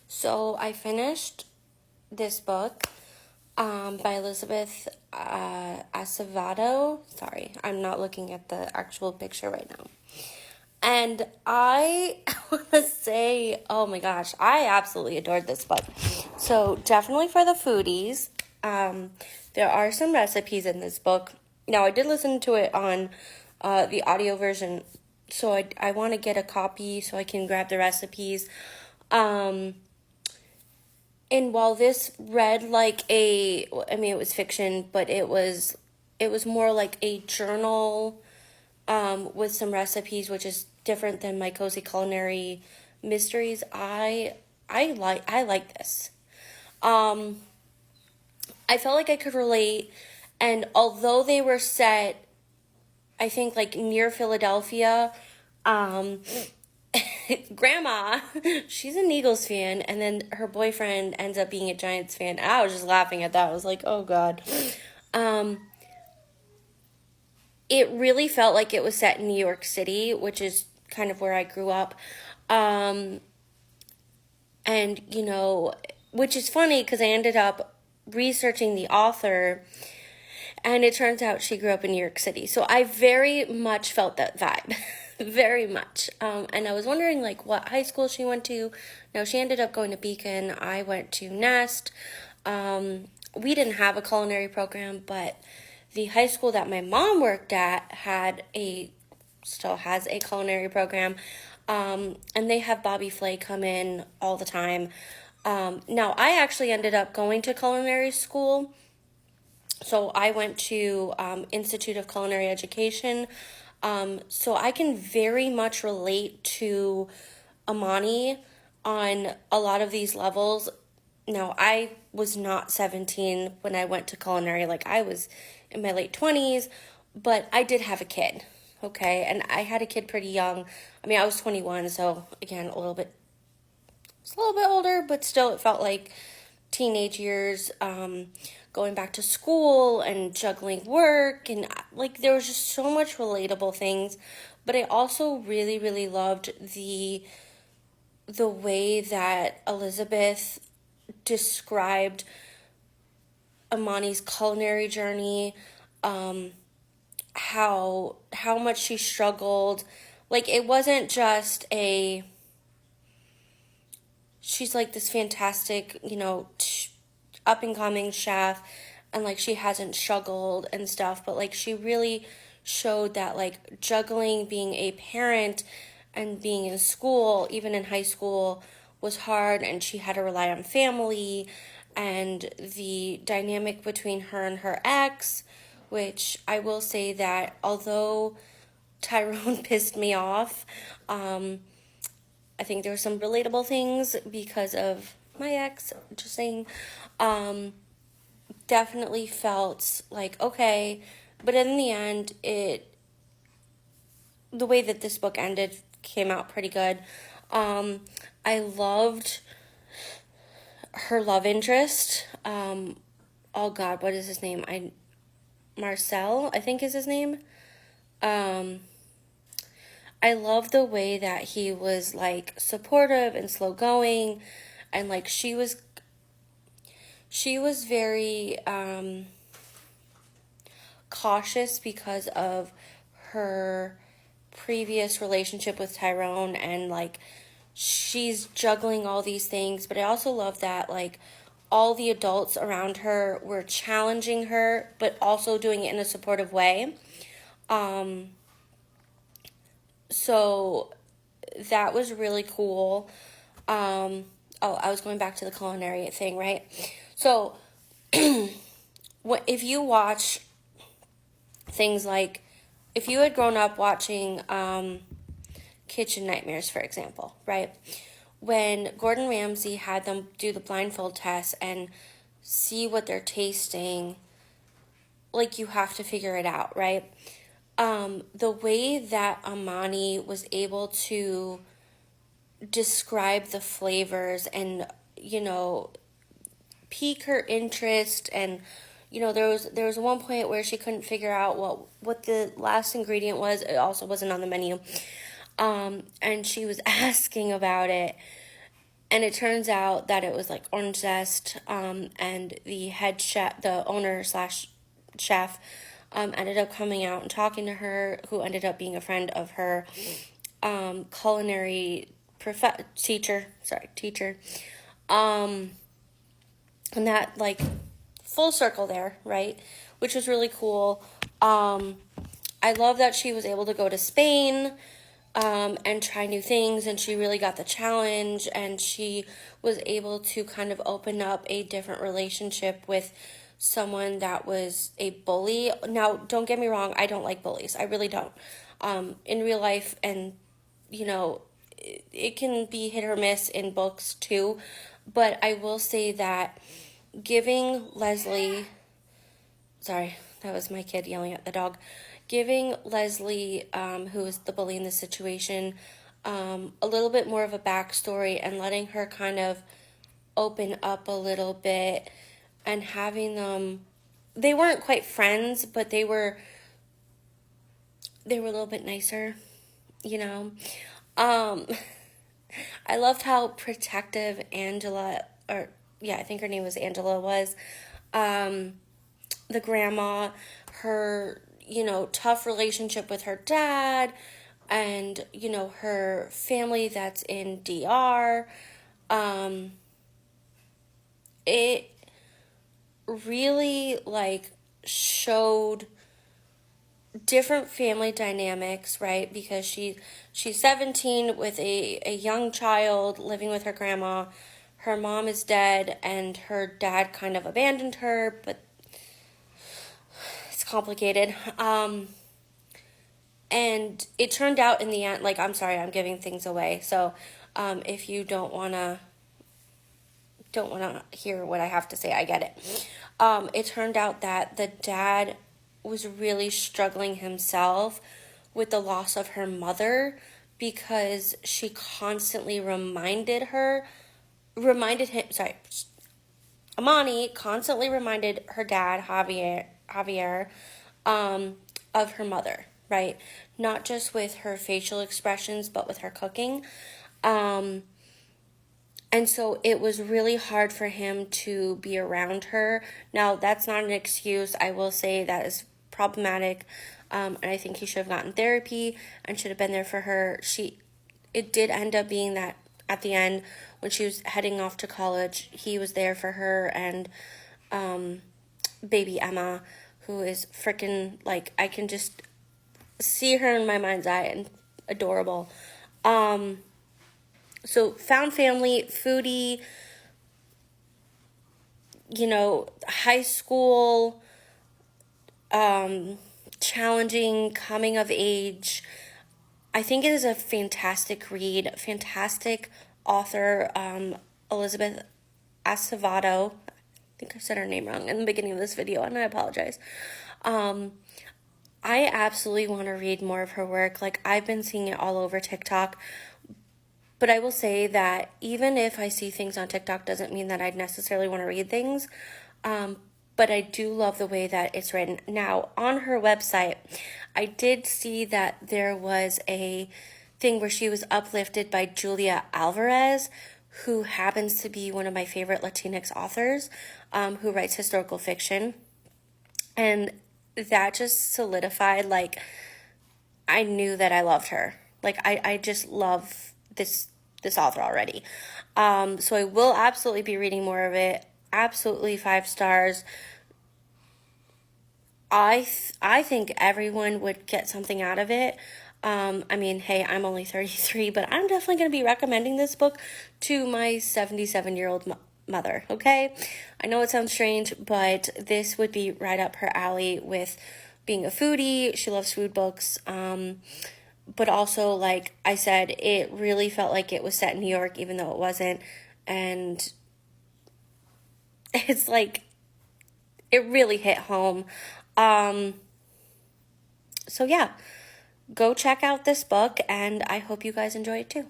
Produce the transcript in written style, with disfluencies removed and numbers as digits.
So I finished this book by Elizabeth Acevado. Sorry, I'm not looking at the actual picture right now. And I want to say, oh my gosh, I absolutely adored this book. So definitely for the foodies, there are some recipes in this book. Now, I did listen to it on the audio version, so I want to get a copy so I can grab the recipes. And while this read like it was fiction, but it was more like a journal with some recipes, which is different than my cozy culinary mysteries. I like this. Um, I felt like I could relate, and although they were set, I think like near Philadelphia, um, grandma, she's an Eagles fan, and then her boyfriend ends up being a Giants fan. I was just laughing at that. I was like, oh God. Um, it really felt like it was set in New York City, which is kind of where I grew up. Um, and, which is funny because I ended up researching the author, and it turns out she grew up in New York City. So I very much felt that vibe. Very much. And I was wondering, like, what high school she went to. No, she ended up going to Beacon. I went to Nest. We didn't have a culinary program, but the high school that my mom worked at still has a culinary program. And they have Bobby Flay come in all the time. Now, I actually ended up going to culinary school. So I went to Institute of Culinary Education. So I can very much relate to Amani on a lot of these levels. Now, I was not 17 when I went to culinary. Like, I was in my late 20s, but I did have a kid, okay? And I had a kid pretty young. I mean, I was 21, so again, it's a little bit older, but still it felt like teenage years, going back to school and juggling work, and like there was just so much relatable things. But I also really, really loved the way that Elizabeth described Amani's culinary journey, how much she struggled. Like, it wasn't just she's like this fantastic, up and coming chef, and like she hasn't struggled and stuff, but like she really showed that like juggling being a parent and being in school, even in high school, was hard, and she had to rely on family, and the dynamic between her and her ex, which I will say that although Tyrone pissed me off, I think there were some relatable things because of my ex, just saying. Definitely felt like, okay, but in the end, the way that this book ended came out pretty good. I loved her love interest. Oh God, what is his name? Marcel, I think is his name. I love the way that he was like supportive and slow going, and like she was very cautious because of her previous relationship with Tyrone, and like she's juggling all these things. But I also love that like all the adults around her were challenging her, but also doing it in a supportive way. So that was really cool. I was going back to the culinary thing, right? So if you watch things like, if you had grown up watching Kitchen Nightmares, for example, right? When Gordon Ramsay had them do the blindfold test and see what they're tasting, like you have to figure it out, right? The way that Amani was able to describe the flavors and, pique her interest, and there was one point where she couldn't figure out what the last ingredient was. It also wasn't on the menu, and she was asking about it, And it turns out that it was like orange zest, and the head chef, the owner slash chef, ended up coming out and talking to her, who ended up being a friend of her culinary teacher. And that, like, full circle there, right? Which was really cool. I love that she was able to go to Spain and try new things, and she really got the challenge, and she was able to kind of open up a different relationship with someone that was a bully. Now, don't get me wrong, I don't like bullies. I really don't. In real life, and, you know, it can be hit or miss in books too, but I will say that giving Leslie, sorry, that was my kid yelling at the dog, giving Leslie, who is the bully in this situation, a little bit more of a backstory and letting her kind of open up a little bit, and having them, they weren't quite friends, but they were a little bit nicer, you know. I loved how protective Angela, or yeah, I think her name was Angela, was. The grandma, her, you know, tough relationship with her dad, and, you know, her family that's in DR. It really, like, showed different family dynamics, right? Because she's 17 with a young child living with her grandma. Her mom is dead, and her dad kind of abandoned her, but it's complicated. And it turned out in the end, like, I'm sorry, I'm giving things away. So, if you don't wanna hear what I have to say, I get it. It turned out that the dad was really struggling himself with the loss of her mother, because she constantly Amani constantly reminded her dad, Javier, of her mother, right? Not just with her facial expressions, but with her cooking. And so it was really hard for him to be around her. Now, that's not an excuse. I will say that is problematic. And I think he should have gotten therapy and should have been there for her. It did end up being that at the end, when she was heading off to college, he was there for her, and baby Emma, who is freaking, like, I can just see her in my mind's eye, and adorable. So found family, foodie, you know, high school, challenging, coming of age. I think it is a fantastic read, fantastic author, Elizabeth Acevado. I think I said her name wrong in the beginning of this video, and I apologize. I absolutely want to read more of her work. Like, I've been seeing it all over TikTok. But I will say that even if I see things on TikTok, doesn't mean that I'd necessarily want to read things. But I do love the way that it's written. Now, on her website, I did see that there was a thing where she was uplifted by Julia Alvarez, who happens to be one of my favorite Latinx authors, who writes historical fiction. And that just solidified, like, I knew that I loved her. Like, I just love this author already. So I will absolutely be reading more of it. Absolutely 5 stars. I think everyone would get something out of it. I mean, hey, I'm only 33, but I'm definitely going to be recommending this book to my 77-year-old mother, okay? I know it sounds strange, but this would be right up her alley with being a foodie. She loves food books. But also, like I said, it really felt like it was set in New York, even though it wasn't. And it's like, it really hit home. So yeah, go check out this book, and I hope you guys enjoy it too.